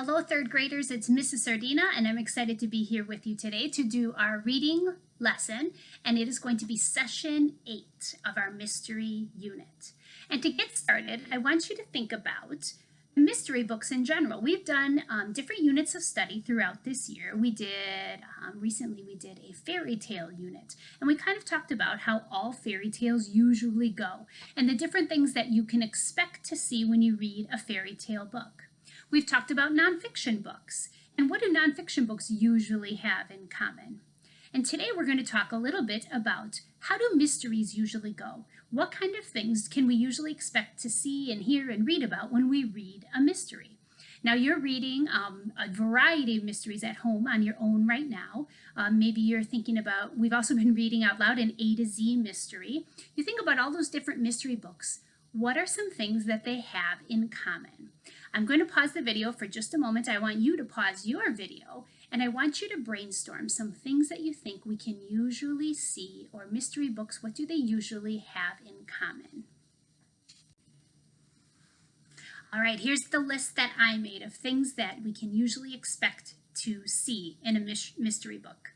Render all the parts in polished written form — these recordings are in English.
Hello, third graders. It's Mrs. Sardina, and I'm excited to be here with you today to do our reading lesson, and it is going to be session 8 of our mystery unit. And to get started, I want you to think about mystery books in general. We've done different units of study throughout this year. We did, recently we did a fairy tale unit, and we kind of talked about how all fairy tales usually go, and the different things that you can expect to see when you read a fairy tale book. We've talked about nonfiction books, and what do nonfiction books usually have in common? And today we're going to talk a little bit about how do mysteries usually go? What kind of things can we usually expect to see and hear and read about when we read a mystery? Now you're reading a variety of mysteries at home on your own right now. Maybe you're thinking about, we've also been reading out loud an A to Z mystery. You think about all those different mystery books. What are some things that they have in common? I'm going to pause the video for just a moment. I want you to pause your video, and I want you to brainstorm some things that you think we can usually see, or mystery books, what do they usually have in common? All right, here's the list that I made of things that we can usually expect to see in a mystery book.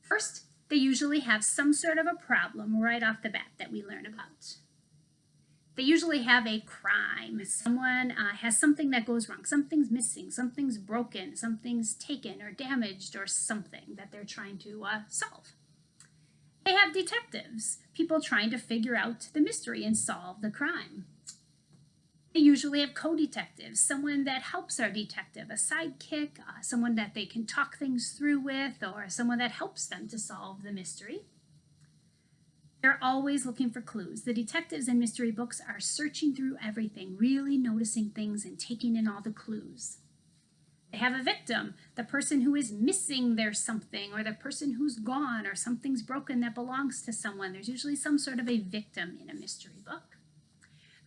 First, they usually have some sort of a problem right off the bat that we learn about. They usually have a crime. Someone has something that goes wrong. Something's missing, something's broken, something's taken or damaged or something that they're trying to solve. They have detectives, people trying to figure out the mystery and solve the crime. They usually have co-detectives, someone that helps our detective, a sidekick, someone that they can talk things through with, or someone that helps them to solve the mystery. They're always looking for clues. The detectives in mystery books are searching through everything, really noticing things and taking in all the clues. They have a victim, the person who is missing their something, or the person who's gone, or something's broken that belongs to someone. There's usually some sort of a victim in a mystery book.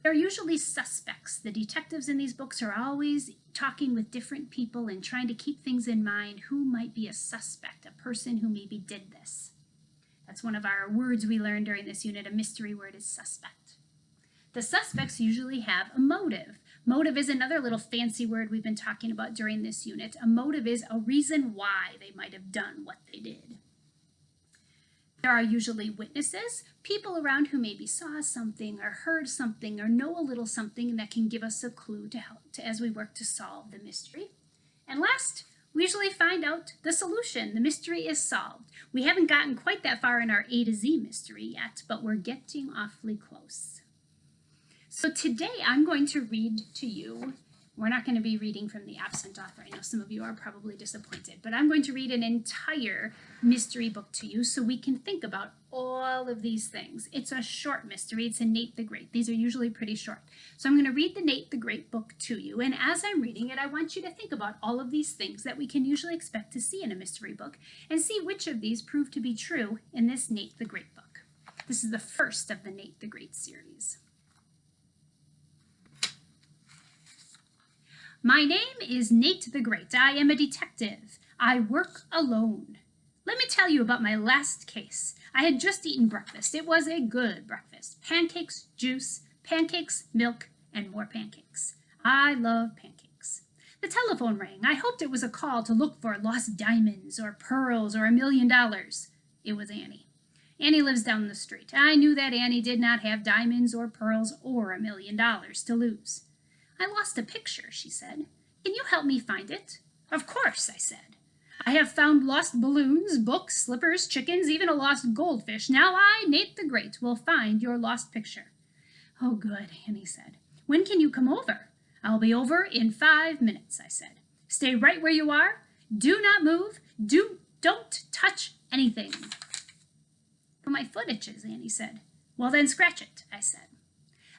They're usually suspects. The detectives in these books are always talking with different people and trying to keep things in mind. Who might be a suspect, a person who maybe did this? That's one of our words we learned during this unit. A mystery word is suspect. The suspects usually have a motive. Motive is another little fancy word we've been talking about during this unit. A motive is a reason why they might have done what they did. There are usually witnesses, people around who maybe saw something or heard something or know a little something that can give us a clue to help as we work to solve the mystery. And last, we usually find out the solution. The mystery is solved. We haven't gotten quite that far in our A to Z mystery yet, but we're getting awfully close. So today I'm going to read to you. We're not going to be reading from the absent author. I know some of you are probably disappointed, but I'm going to read an entire mystery book to you so we can think about all of these things. It's a short mystery. It's a Nate the Great. These are usually pretty short. So I'm going to read the Nate the Great book to you, and as I'm reading it, I want you to think about all of these things that we can usually expect to see in a mystery book and see which of these prove to be true in this Nate the Great book. This is the first of the Nate the Great series. My name is Nate the Great. I am a detective. I work alone. Let me tell you about my last case. I had just eaten breakfast. It was a good breakfast. Pancakes, juice, pancakes, milk, and more pancakes. I love pancakes. The telephone rang. I hoped it was a call to look for lost diamonds or pearls or $1 million. It was Annie. Annie lives down the street. I knew that Annie did not have diamonds or pearls or $1 million to lose. I lost a picture, she said. Can you help me find it? Of course, I said. I have found lost balloons, books, slippers, chickens, even a lost goldfish. Now I, Nate the Great, will find your lost picture. Oh, good, Annie said. When can you come over? I'll be over in 5 minutes, I said. Stay right where you are. Do not move. Don't touch anything. But my foot itches, Annie said. Well, then scratch it, I said.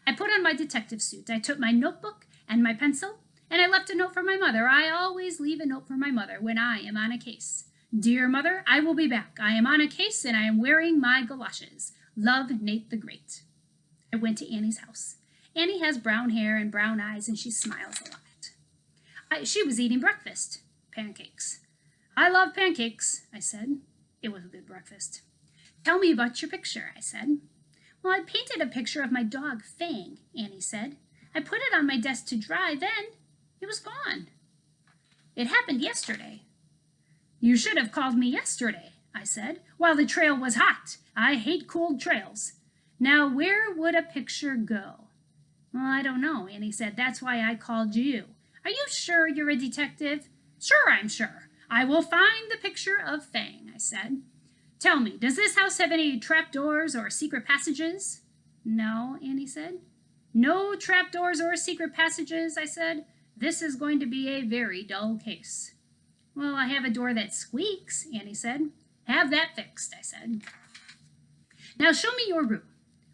I put on my detective suit. I took my notebook and my pencil, and I left a note for my mother. I always leave a note for my mother when I am on a case. Dear Mother, I will be back. I am on a case, and I am wearing my galoshes. Love, Nate the Great. I went to Annie's house. Annie has brown hair and brown eyes, and she smiles a lot. She was eating breakfast. Pancakes. I love pancakes, I said. It was a good breakfast. Tell me about your picture, I said. Well, I painted a picture of my dog, Fang, Annie said. I put it on my desk to dry, then it was gone. It happened yesterday. You should have called me yesterday, I said, while the trail was hot. I hate cold trails. Now, where would a picture go? Well, I don't know, Annie said. That's why I called you. Are you sure you're a detective? Sure, I'm sure. I will find the picture of Fang, I said. Tell me, does this house have any trapdoors or secret passages? No, Annie said. No trapdoors or secret passages, I said. This is going to be a very dull case. Well, I have a door that squeaks, Annie said. Have that fixed, I said. Now show me your room.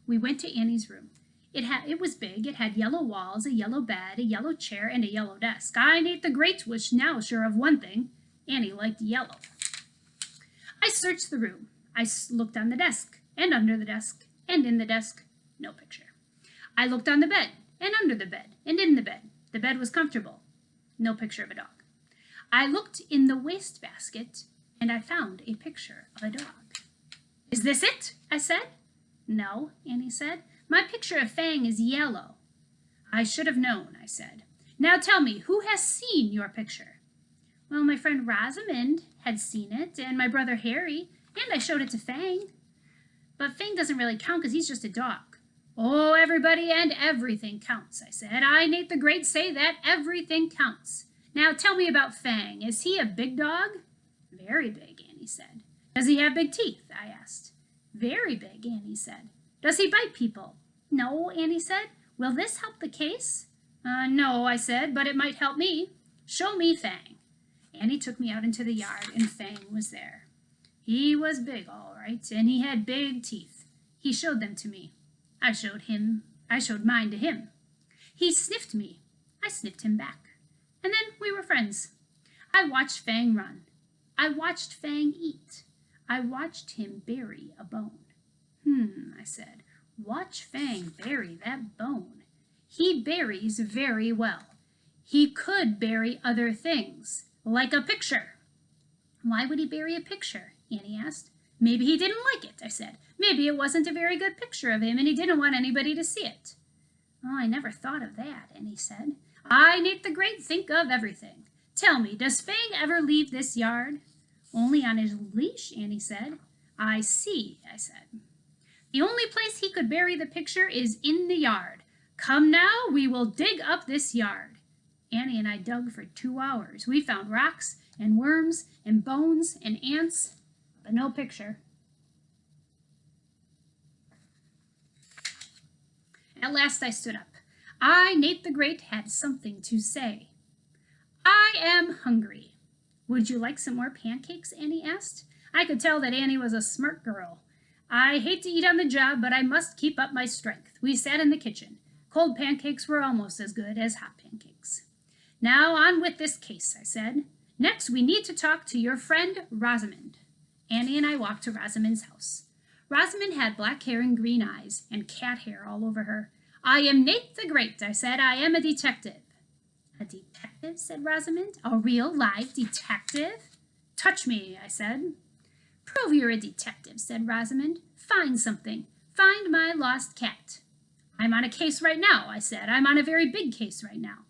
We went to Annie's room. It was big. It had yellow walls, a yellow bed, a yellow chair, and a yellow desk. I, Nate the Great, was now sure of one thing. Annie liked yellow. I searched the room. I looked on the desk, and under the desk, and in the desk. No picture. I looked on the bed, and under the bed, and in the bed. The bed was comfortable. No picture of a dog. I looked in the wastebasket, and I found a picture of a dog. Is this it? I said. No, Annie said. My picture of Fang is yellow. I should have known, I said. Now tell me, who has seen your picture? Well, my friend Rosamond had seen it, and my brother Harry, and I showed it to Fang. But Fang doesn't really count because he's just a dog. Oh, everybody and everything counts, I said. I, Nate the Great, say that everything counts. Now tell me about Fang. Is he a big dog? Very big, Annie said. Does he have big teeth? I asked. Very big, Annie said. Does he bite people? No, Annie said. Will this help the case? No, I said, but it might help me. Show me Fang. Annie took me out into the yard, and Fang was there. He was big, all right, and he had big teeth. He showed them to me. I showed mine to him. He sniffed me. I sniffed him back. And then we were friends. I watched Fang run. I watched Fang eat. I watched him bury a bone. I said, watch Fang bury that bone. He buries very well. He could bury other things, like a picture. Why would he bury a picture? Annie asked. Maybe he didn't like it, I said. Maybe it wasn't a very good picture of him and he didn't want anybody to see it. Oh, I never thought of that, Annie said. I, Nate the Great, think of everything. Tell me, does Fang ever leave this yard? Only on his leash, Annie said. I see, I said. The only place he could bury the picture is in the yard. Come now, we will dig up this yard. Annie and I dug for 2 hours. We found rocks and worms and bones and ants, but no picture. At last I stood up. I, Nate the Great, had something to say. I am hungry. Would you like some more pancakes? Annie asked. I could tell that Annie was a smart girl. I hate to eat on the job, but I must keep up my strength. We sat in the kitchen. Cold pancakes were almost as good as hot pancakes. Now on with this case, I said. Next, we need to talk to your friend Rosamond. Annie and I walked to Rosamond's house. Rosamond had black hair and green eyes and cat hair all over her. I am Nate the Great, I said. I am a detective. A detective, said Rosamond. A real live detective? Touch me, I said. Prove you're a detective, said Rosamond. Find something. Find my lost cat. I'm on a case right now, I said. I'm on a very big case right now.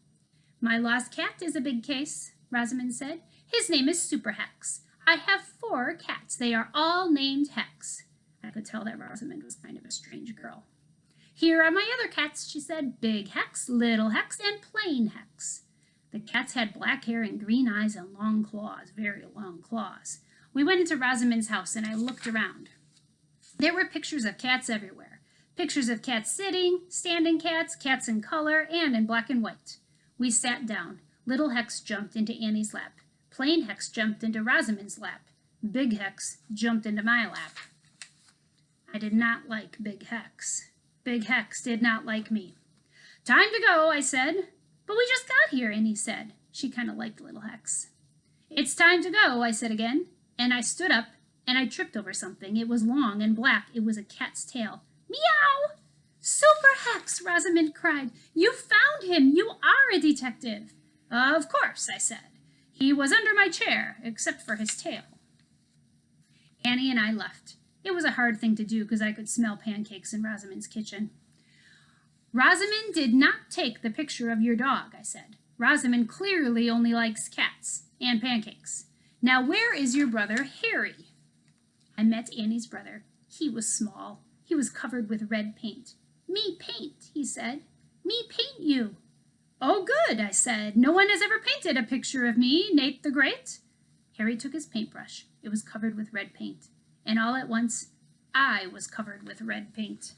My lost cat is a big case, Rosamond said. His name is Super Hex. I have 4 cats. They are all named Hex. I could tell that Rosamond was kind of a strange girl. Here are my other cats, she said. Big Hex, Little Hex, and Plain Hex. The cats had black hair and green eyes and long claws, very long claws. We went into Rosamond's house and I looked around. There were pictures of cats everywhere. Pictures of cats sitting, standing cats, cats in color, and in black and white. We sat down. Little Hex jumped into Annie's lap. Plain Hex jumped into Rosamond's lap. Big Hex jumped into my lap. I did not like Big Hex. Big Hex did not like me. Time to go, I said. But we just got here, Annie said. She kind of liked Little Hex. It's time to go, I said again. And I stood up and I tripped over something. It was long and black. It was a cat's tail. Meow! Super Hex, Rosamond cried. You found him. You are a detective. Of course, I said. He was under my chair, except for his tail. Annie and I left. It was a hard thing to do because I could smell pancakes in Rosamond's kitchen. Rosamond did not take the picture of your dog, I said. Rosamond clearly only likes cats and pancakes. Now where is your brother Harry? I met Annie's brother. He was small. He was covered with red paint. Me paint, he said. Me paint you. Oh, good, I said. No one has ever painted a picture of me, Nate the Great. Harry took his paintbrush. It was covered with red paint. And all at once, I was covered with red paint.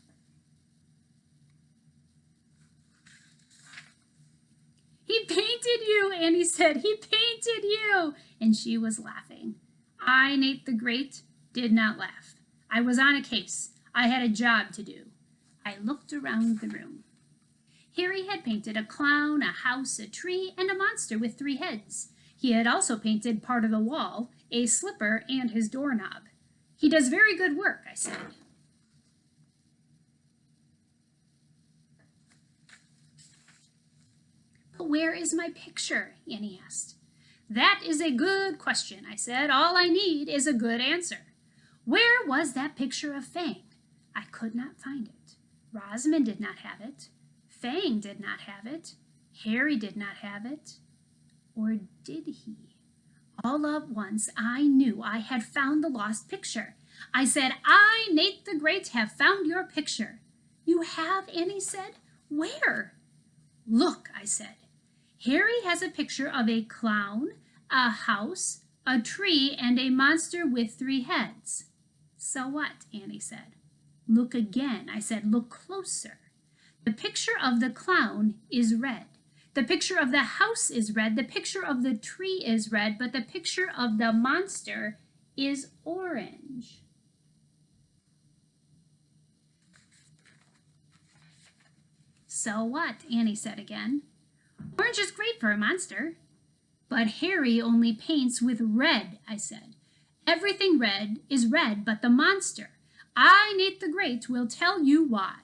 He painted you, Annie said. He painted you. And she was laughing. I, Nate the Great, did not laugh. I was on a case. I had a job to do. I looked around the room. Harry had painted a clown, a house, a tree, and a monster with 3 heads. He had also painted part of the wall, a slipper, and his doorknob. He does very good work, I said. But where is my picture? Annie asked. That is a good question, I said. All I need is a good answer. Where was that picture of Fang? I could not find it. Rosamond did not have it. Fang did not have it. Harry did not have it. Or did he? All at once I knew I had found the lost picture. I said, I, Nate the Great, have found your picture. You have? Annie said. Where? Look, I said. Harry has a picture of a clown, a house, a tree, and a monster with 3 heads. So what? Annie said. Look again. I said, look closer. The picture of the clown is red. The picture of the house is red. The picture of the tree is red, but the picture of the monster is orange. So what? Annie said again. Orange is great for a monster. But Harry only paints with red, I said. Everything red is red but the monster. I, Nate the Great, will tell you why.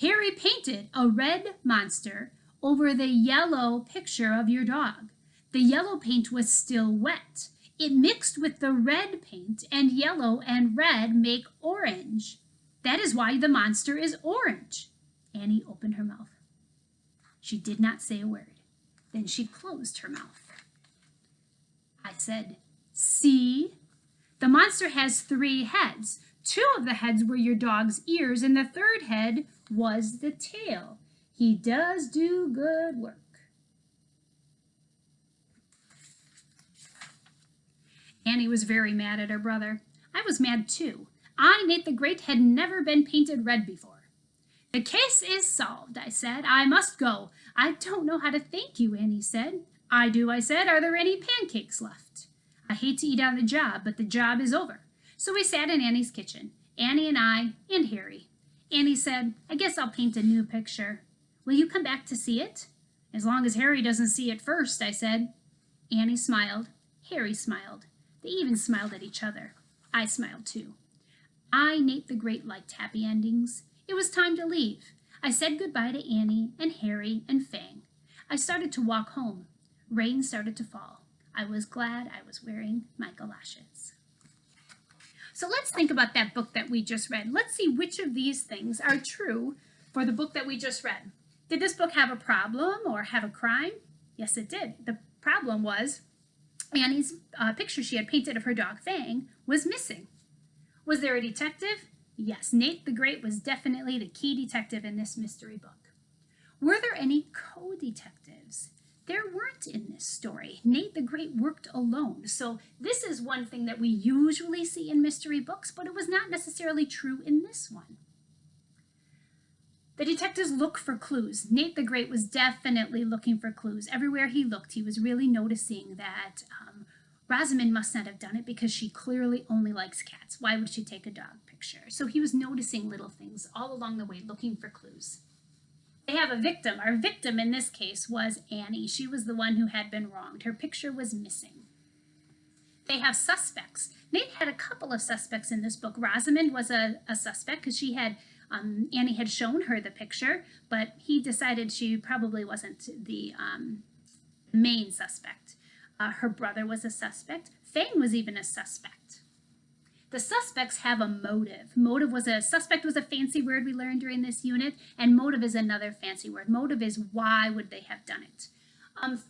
Harry painted a red monster over the yellow picture of your dog. The yellow paint was still wet. It mixed with the red paint, and yellow and red make orange. That is why the monster is orange. Annie opened her mouth. She did not say a word. Then she closed her mouth. I said, see? The monster has 3 heads. 2 of the heads were your dog's ears, and the 3rd head was the tail. He does do good work. Annie was very mad at her brother. I was mad too. I, Nate the Great, had never been painted red before. The case is solved, I said. I must go. I don't know how to thank you, Annie said. I do, I said. Are there any pancakes left? I hate to eat on the job, but the job is over. So we sat in Annie's kitchen, Annie and I and Harry. Annie said, I guess I'll paint a new picture. Will you come back to see it? As long as Harry doesn't see it first, I said. Annie smiled. Harry smiled. They even smiled at each other. I smiled too. I, Nate the Great, liked happy endings. It was time to leave. I said goodbye to Annie and Harry and Fang. I started to walk home. Rain started to fall. I was glad I was wearing my galoshes. So let's think about that book that we just read. Let's see which of these things are true for the book that we just read. Did this book have a problem or have a crime? Yes, it did. The problem was Annie's picture she had painted of her dog Fang was missing. Was there a detective? Yes, Nate the Great was definitely the key detective in this mystery book. Were there any co-detectives? There weren't in this story. Nate the Great worked alone. So this is one thing that we usually see in mystery books, but it was not necessarily true in this one. The detectives look for clues. Nate the Great was definitely looking for clues. Everywhere he looked, he was really noticing that Rosamond must not have done it because she clearly only likes cats. Why would she take a dog picture? So he was noticing little things all along the way, looking for clues. They have a victim. Our victim in this case was Annie. She was the one who had been wronged. Her picture was missing. They have suspects. Nate had a couple of suspects in this book. Rosamond was a suspect because she had Annie had shown her the picture, but he decided she probably wasn't the main suspect. Her brother was a suspect. Fang was even a suspect. The suspects have a motive. Suspect was a fancy word we learned during this unit, and motive is another fancy word. Motive is why would they have done it.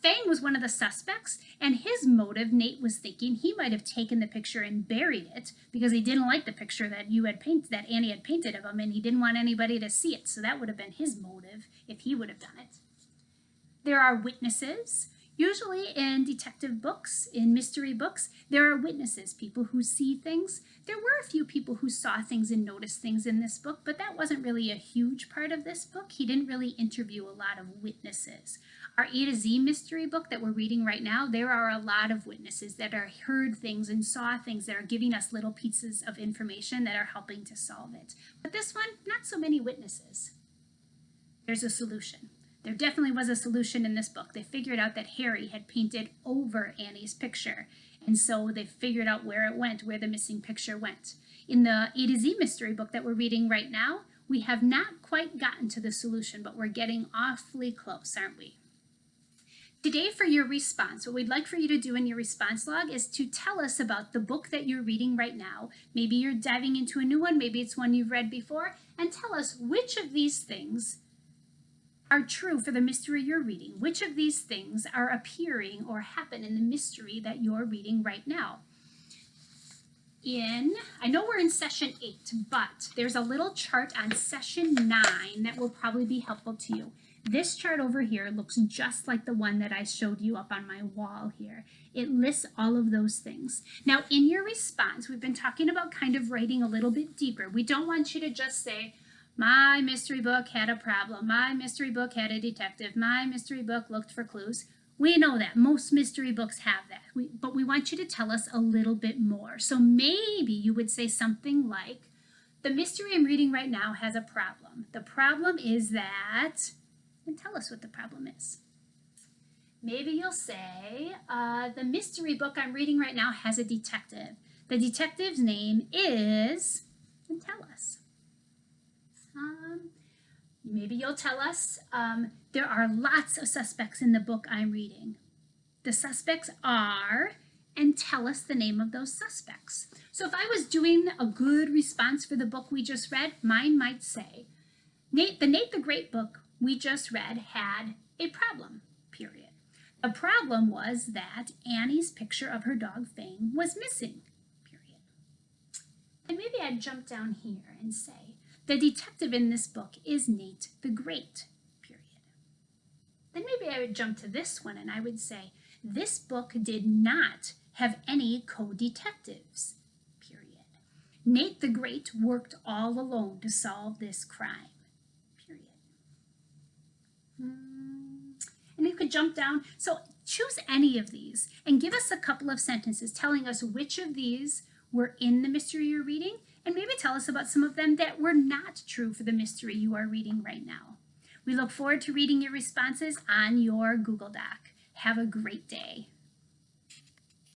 Fang was one of the suspects, and his motive, Nate was thinking, he might have taken the picture and buried it because he didn't like the picture that Annie had painted of him, and he didn't want anybody to see it. So that would have been his motive if he would have done it. There are witnesses. Usually in detective books, in mystery books, there are witnesses, people who see things. There were a few people who saw things and noticed things in this book, but that wasn't really a huge part of this book. He didn't really interview a lot of witnesses. Our A to Z mystery book that we're reading right now, there are a lot of witnesses that are heard things and saw things that are giving us little pieces of information that are helping to solve it. But this one, not so many witnesses. There's a solution. There definitely was a solution in this book. They figured out that Harry had painted over Annie's picture, and so they figured out where it went, where the missing picture went. In the A to Z mystery book that we're reading right now, we have not quite gotten to the solution, but we're getting awfully close, aren't we? Today for your response, what we'd like for you to do in your response log is to tell us about the book that you're reading right now. Maybe you're diving into a new one, maybe it's one you've read before, and tell us which of these things are true for the mystery you're reading. Which of these things are appearing or happen in the mystery that you're reading right now? I know we're in session 8, but there's a little chart on session 9 that will probably be helpful to you. This chart over here looks just like the one that I showed you up on my wall here. It lists all of those things. Now, in your response, we've been talking about kind of writing a little bit deeper. We don't want you to just say, my mystery book had a problem. My mystery book had a detective. My mystery book looked for clues. We know that. Most mystery books have that. But we want you to tell us a little bit more. So maybe you would say something like, the mystery I'm reading right now has a problem. The problem is that, and tell us what the problem is. Maybe you'll say, the mystery book I'm reading right now has a detective. The detective's name is, and tell us. Maybe you'll tell us there are lots of suspects in the book I'm reading. The suspects are, and tell us the name of those suspects. So if I was doing a good response for the book we just read, mine might say, Nate the Great book we just read had a problem, period. The problem was that Annie's picture of her dog Fang was missing, period. And maybe I'd jump down here and say, the detective in this book is Nate the Great, period. Then maybe I would jump to this one and I would say, this book did not have any co-detectives, period. Nate the Great worked all alone to solve this crime, period. And you could jump down. So choose any of these and give us a couple of sentences telling us which of these were in the mystery you're reading, and maybe tell us about some of them that were not true for the mystery you are reading right now. We look forward to reading your responses on your Google Doc. Have a great day.